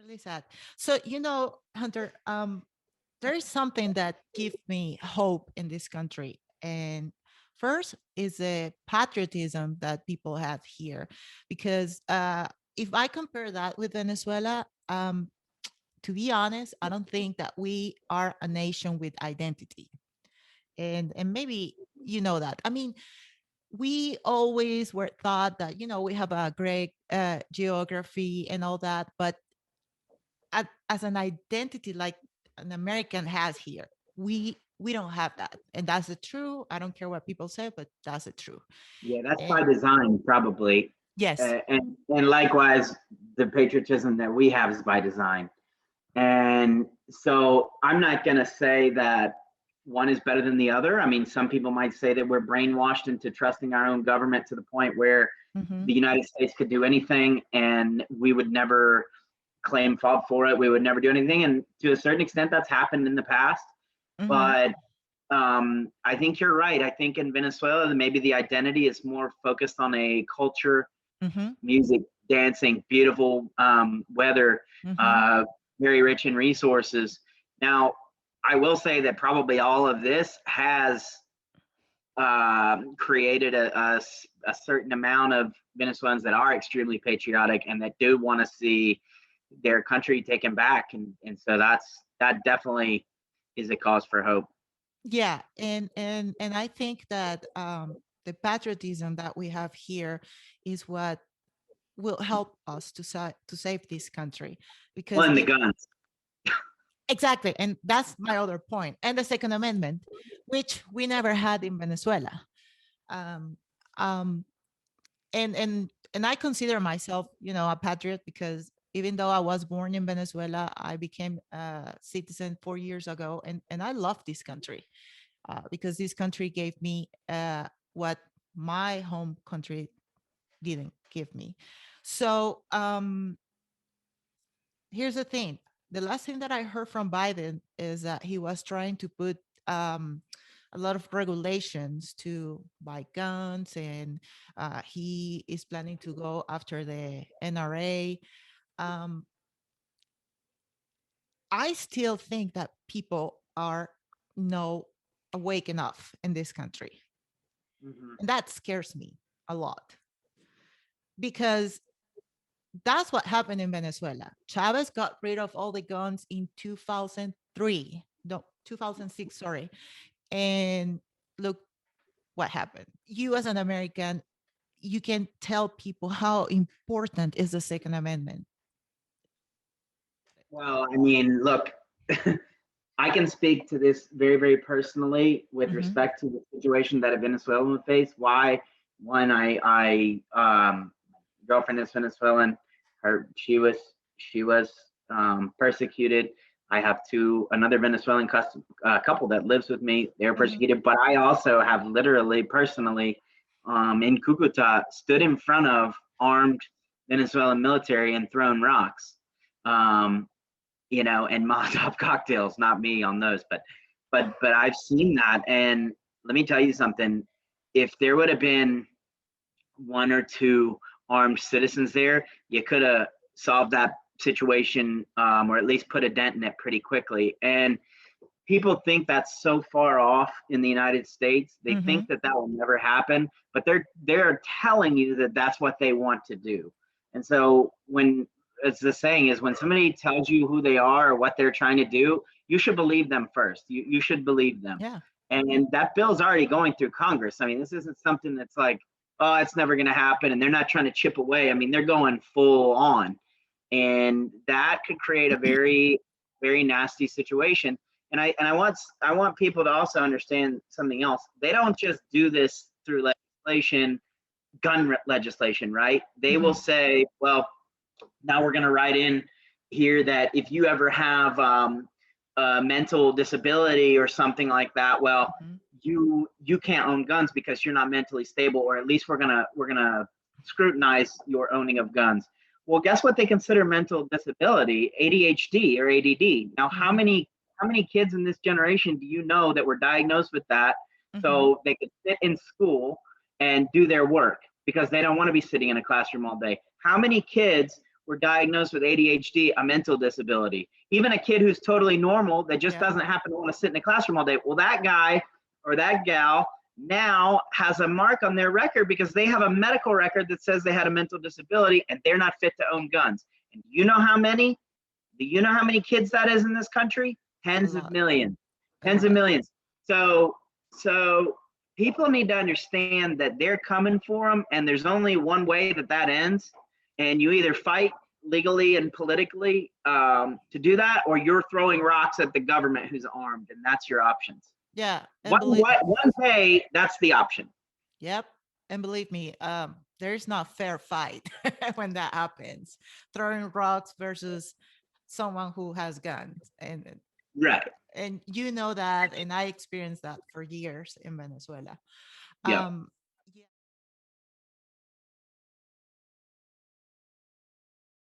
really sad. So, Hunter, there is something that gives me hope in this country. And first is the patriotism that people have here. Because if I compare that with Venezuela, to be honest, I don't think that we are a nation with identity. And maybe you know that. I mean, we always were thought that we have a great geography and all that, but as an identity like an American has here, we don't have that, and that's the true. I don't care what people say, but that's the true. Yeah, that's And by design, probably. yes. And likewise, the patriotism that we have is by design. And so I'm not going to say that one is better than the other. I mean, some people might say that we're brainwashed into trusting our own government to the point where Hmm. the United States could do anything and we would never claim fault for it. We would never do anything. And to a certain extent, that's happened in the past. Hmm. But I think you're right. I think in Venezuela, maybe the identity is more focused on a culture, Hmm. music, dancing, beautiful weather, Hmm. uh, very rich in resources. Now, I will say that probably all of this has created a certain amount of Venezuelans that are extremely patriotic and that do want to see their country taken back. And so that definitely is a cause for hope. Yeah, and I think that the patriotism that we have here is what will help us to save this country, Well, because and the if guns. exactly, and that's my other point, and the Second Amendment, which we never had in Venezuela. um, um, and I consider myself, a patriot, because even though I was born in Venezuela, I became a citizen 4 years ago, and I love this country, because this country gave me what my home country didn't give me. So here's the thing: the last thing that I heard from Biden is that he was trying to put um, a lot of regulations to buy guns, and he is planning to go after the NRA. Um, I still think that people are no awake enough in this country, Mhm. and that scares me a lot, because that's what happened in Venezuela. Chavez got rid of all the guns in 2003, no, 2006, sorry. And look what happened. You, as an American, you can tell people how important is the Second Amendment. Well, I mean, look, I can speak to this very, very personally with Hmm. respect to the situation that a Venezuelan would face. Why? One, girlfriend is Venezuelan. She was persecuted. I have another Venezuelan couple that lives with me. They're Hmm. persecuted, but I also have literally, personally, in Cucuta, stood in front of armed Venezuelan military and thrown rocks. Um, and Molotov cocktails, not me on those, but I've seen that, and let me tell you something. If there would have been one or two armed citizens there, you could have solved that situation, or at least put a dent in it pretty quickly. And people think that's so far off in the United States. They Hmm. think that that will never happen, but they're telling you that that's what they want to do. And so when it's the saying is when somebody tells you who they are or what they're trying to do, you should believe them first. You should believe them. Yeah. And that bill's already going through Congress. I mean, this isn't something that's like, oh, it's never going to happen. And they're not trying to chip away. I mean, they're going full on. And that could create a very, very nasty situation. And I want people to also understand something else. They don't just do this through legislation, legislation, right? They will Hmm. say, well, now we're going to write in here that if you ever have a mental disability or something like that, well, Hmm. you can't own guns because you're not mentally stable, or at least we're gonna scrutinize your owning of guns. Well, guess what they consider mental disability? ADHD or ADD. Now, how Hmm. many how many kids in this generation do you know that were diagnosed with that Hmm. so they could sit in school and do their work because they don't want to be sitting in a classroom all day? How many kids were diagnosed with ADHD, a mental disability. Even a kid who's totally normal that just Yeah. doesn't happen to want to sit in the classroom all day. Well, that guy or that gal now has a mark on their record because they have a medical record that says they had a mental disability and they're not fit to own guns. And you know how many? Do you know how many kids that is in this country? A Tens of lot. millions. A Tens of lot. millions. So people need to understand that they're coming for them, and there's only one way that that ends. And you either fight legally and politically to do that, or you're throwing rocks at the government who's armed, and that's your options. Yeah. And believe, One day, that's the option. yep. And believe me, there's not fair fight when that happens. Throwing rocks versus someone who has guns. Right. And you know that, and I experienced that for years in Venezuela. Yep.